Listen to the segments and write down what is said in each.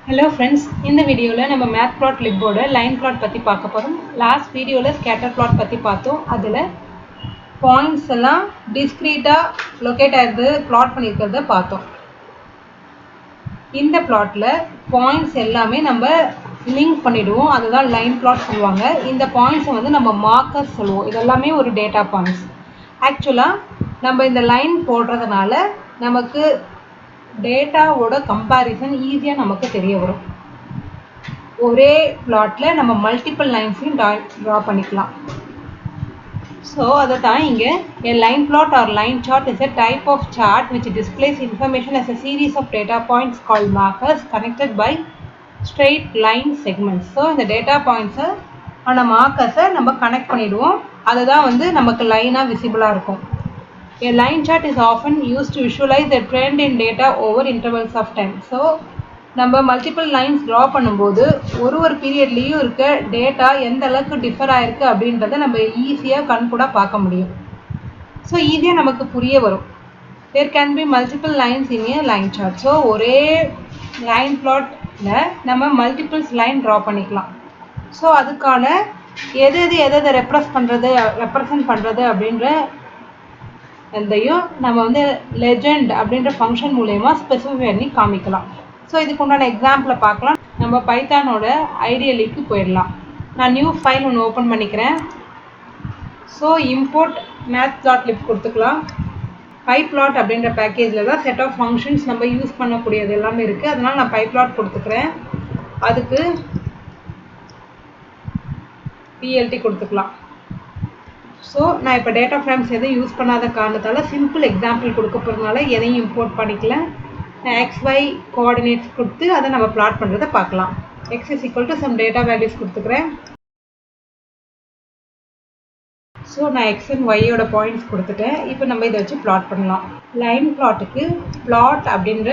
Hello friends, இந்த வீடியோவில் நம்ம மேத்ப்ளாட்லிப்போட லைன் பிளாட் பற்றி பார்க்க போகிறோம். லாஸ்ட் வீடியோவில் ஸ்கேட்டர் பிளாட் பற்றி பார்த்தோம். அதில் பாயிண்ட்ஸ் எல்லாம் டிஸ்க்ரீட்டாக லொக்கேட் ஆகிருந்து பிளாட் பண்ணியிருக்கிறத பார்த்தோம். இந்த பிளாட்டில் பாயிண்ட்ஸ் எல்லாமே நம்ம லிங்க் பண்ணிவிடுவோம், அதுதான் லைன் பிளாட் சொல்லுவாங்க. இந்த பாயிண்ட்ஸை வந்து நம்ம மார்க்கர்ஸ் சொல்லுவோம். இதெல்லாமே ஒரு டேட்டா பாயிண்ட்ஸ். ஆக்சுவலாக நம்ம இந்த லைன் போடுறதுனால நமக்கு டேட்டாவோட கம்பேரிசன் ஈஸியாக நமக்கு தெரிய வரும். ஒரே பிளாட்டில் நம்ம மல்டிபிள் லைன்ஸையும் ட்ரா பண்ணிக்கலாம். ஸோ அதை தான் இங்கே a line plot or line chart is a type of chart which displays information as a series of data points called markers connected by straight line segments. So இந்த data பாயிண்ட்ஸை ஆன மார்க்கர்ஸை நம்ம connect பண்ணிவிடுவோம். அதுதான் வந்து நமக்கு லைனாக விசிபிளாக இருக்கும். A line chart is often used to visualize the trend in data over intervals of time. So, நம்ம மல்டிபிள் லைன்ஸ் ட்ரா பண்ணும்போது ஒரு பீரியட்லேயும் இருக்க டேட்டா எந்த அளவுக்கு டிஃபர் ஆயிருக்கு அப்படின்றத நம்ம ஈஸியாக கண் கூட பார்க்க முடியும். ஸோ ஈஸியாக நமக்கு புரிய வரும். There can be multiple lines in a line chart. So ஒரே லைன் பிளாட்டில் நம்ம மல்டிபிள்ஸ் லைன் ட்ரா பண்ணிக்கலாம். ஸோ அதுக்கான எதை ரெப்ரசன்ட் பண்ணுறது அப்படின்ற அதையும் நம்ம வந்து லெஜெண்ட் அப்படின்ற ஃபங்க்ஷன் மூலயமா ஸ்பெசிஃபை பண்ணி காமிக்கலாம். ஸோ இதுக்கு உண்டான எக்ஸாம்பிளை பார்க்கலாம். நம்ம பைத்தானோட ஐடியலுக்கு போயிடலாம். நான் நியூ ஃபைல் ஒன்று ஓப்பன் பண்ணிக்கிறேன். ஸோ இம்போர்ட் மேத்ப்ளாட்லிப் கொடுத்துக்கலாம். பைப்ளாட் அப்படின்ற பேக்கேஜில் தான் செட் ஆஃப் ஃபங்க்ஷன்ஸ் நம்ம யூஸ் பண்ணக்கூடியது எல்லாமே இருக்குது. அதனால் நான் பைப்ளாட் கொடுத்துக்கிறேன். அதுக்கு பிஎல்டி கொடுத்துக்கலாம். ஸோ நான் இப்போ டேட்டா ஃப்ரேம்ஸ் எதையும் யூஸ் பண்ணாத காரணத்தால் சிம்பிள் எக்ஸாம்பிள் கொடுக்க போகிறதுனால எதையும் இம்போர்ட் பண்ணிக்கல. நான் XY கோஆர்டினேட்ஸ் கொடுத்து அதை நம்ம பிளாட் பண்ணுறதை பார்க்கலாம். X is equal to some data values கொடுத்துக்கிறேன். ஸோ நான் X and Yயோட பாயிண்ட்ஸ் கொடுத்துட்டேன். இப்போ நம்ம இதை வச்சு பிளாட் பண்ணலாம். லைன் பிளாட்டுக்கு பிளாட் அப்படின்ற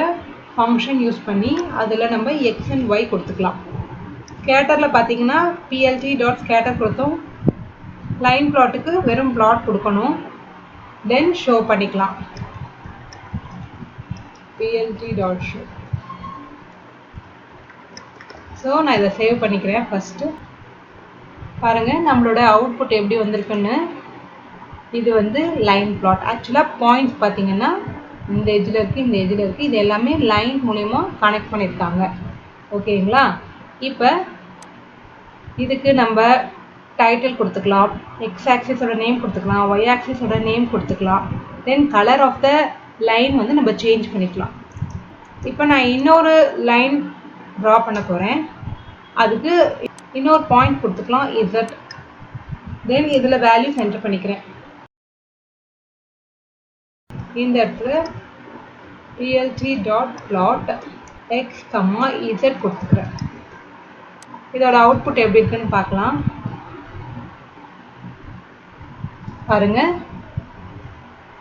ஃபங்க்ஷன் யூஸ் பண்ணி அதில் நம்ம X and Y கொடுத்துக்கலாம். ஸ்கேட்டரில் பார்த்தீங்கன்னா plt.scatter கொடுத்தோம். லைன் பிளாட்டுக்கு வெறும் பிளாட் கொடுக்கணும். தென் ஷோ பண்ணிக்கலாம். plt.show. ஸோ நான் இதை சேவ் பண்ணிக்கிறேன். ஃபஸ்ட்டு பாருங்கள் நம்மளோட அவுட்புட் எப்படி வந்திருக்குன்னு. இது வந்து லைன் பிளாட். ஆக்சுவலாக பாயிண்ட்ஸ் பார்த்தீங்கன்னா இந்த எஜ்ஜில் இருக்குது, இந்த எஜ்ஜில் இருக்குது. இது எல்லாமே லைன் மூலயமா கனெக்ட் பண்ணியிருக்காங்க. ஓகேங்களா? இப்போ இதுக்கு நம்ம டைட்டில் கொடுத்துக்கலாம், எக்ஸ் ஆக்சிஸோட நேம் கொடுத்துக்கலாம், ஒய் ஆக்சிஸோட நேம் கொடுத்துக்கலாம். Then colour of the line வந்து நம்ம சேஞ்ச் பண்ணிக்கலாம். இப்போ நான் இன்னொரு லைன் ட்ரா பண்ண போகிறேன். அதுக்கு இன்னொரு பாயிண்ட் கொடுத்துக்கலாம் Z. தென் இதில் வேல்யூஸ் என்டர் பண்ணிக்கிறேன். இந்த இடத்துல plt.plot x, z கொடுத்துக்கிறேன். இதோட அவுட்புட் எப்படி இருக்குன்னு பார்க்கலாம். பாருங்க,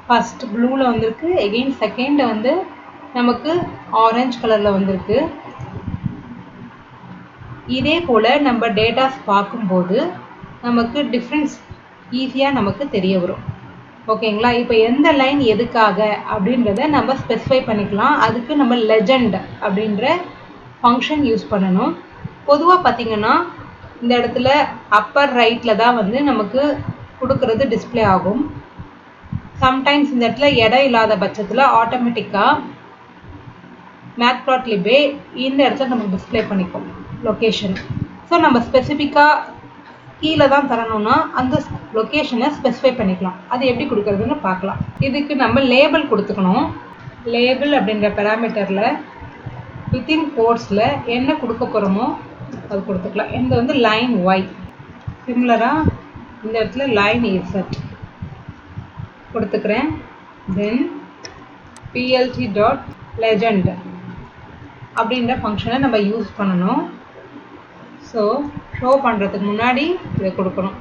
ஃபர்ஸ்ட் ப்ளூவில் வந்திருக்கு. எகெயின் செகண்ட் வந்து நமக்கு ஆரஞ்சு கலரில் வந்திருக்கு. இதே போல் நம்ம டேட்டாஸ் பார்க்கும்போது நமக்கு டிஃப்ரென்ஸ் ஈஸியாக நமக்கு தெரிய வரும். ஓகேங்களா? இப்போ எந்த லைன் எதுக்காக அப்படின்றத நம்ம ஸ்பெசிஃபை பண்ணிக்கலாம். அதுக்கு நம்ம லெஜெண்ட் அப்படின்ற ஃபங்க்ஷன் யூஸ் பண்ணணும். பொதுவாக பார்த்திங்கன்னா இந்த இடத்துல அப்பர் ரைட்டில் தான் வந்து நமக்கு கொடுக்கறது டிஸ்பிளே ஆகும். சம்டைம்ஸ் இந்த இடத்துல இடம் இல்லாத பட்சத்தில் ஆட்டோமேட்டிக்காக மேத்ப்ளாட்லிபே இந்த இடத்துல நமக்கு டிஸ்பிளே பண்ணிக்கும் லொக்கேஷன். ஸோ நம்ம ஸ்பெசிஃபிக்காக கீழே தான் தரணும்னா அந்த லொக்கேஷனை ஸ்பெசிஃபை பண்ணிக்கலாம். அது எப்படி கொடுக்குறதுன்னு பார்க்கலாம். இதுக்கு நம்ம லேபிள் கொடுத்துக்கணும். லேபிள் அப்படின்ற பேராமீட்டரில் வித்தின் கோட்ஸில் என்ன கொடுக்க போகிறோமோ அது கொடுத்துக்கலாம். இந்த வந்து லைன் ஒய், சிமிலராக இந்த இடத்துல லைன் Z கொடுத்துக்கிறேன். தென் plt.legend அப்படின்ற ஃபங்க்ஷனை நம்ம யூஸ் பண்ணணும். ஸோ ஷோ பண்ணுறதுக்கு முன்னாடி இதை கொடுக்கணும்.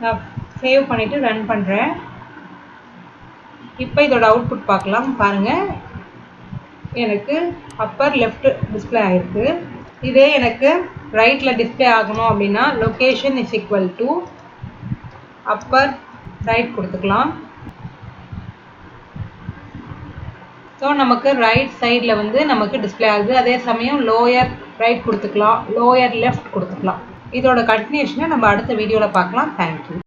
நான் சேவ் பண்ணிவிட்டு ரன் பண்ணுறேன். இப்போ இதோட அவுட்புட் பார்க்கலாம். பாருங்கள், எனக்கு அப்பர் லெஃப்ட் டிஸ்பிளே ஆகிருக்கு. இதே எனக்கு ரைட்டில் டிஸ்பிளே ஆகணும் அப்படின்னா location is equal to Appar right கொடுத்துக்கலாம். ஸோ நமக்கு ரைட் சைடில் வந்து நமக்கு டிஸ்பிளே ஆகுது. அதே சமயம் லோயர் ரைட் கொடுத்துக்கலாம், லோயர் லெஃப்ட் கொடுத்துக்கலாம். இதோட கண்டினியூஷனை நம்ம அடுத்த வீடியோவில் பார்க்கலாம். தேங்க்யூ.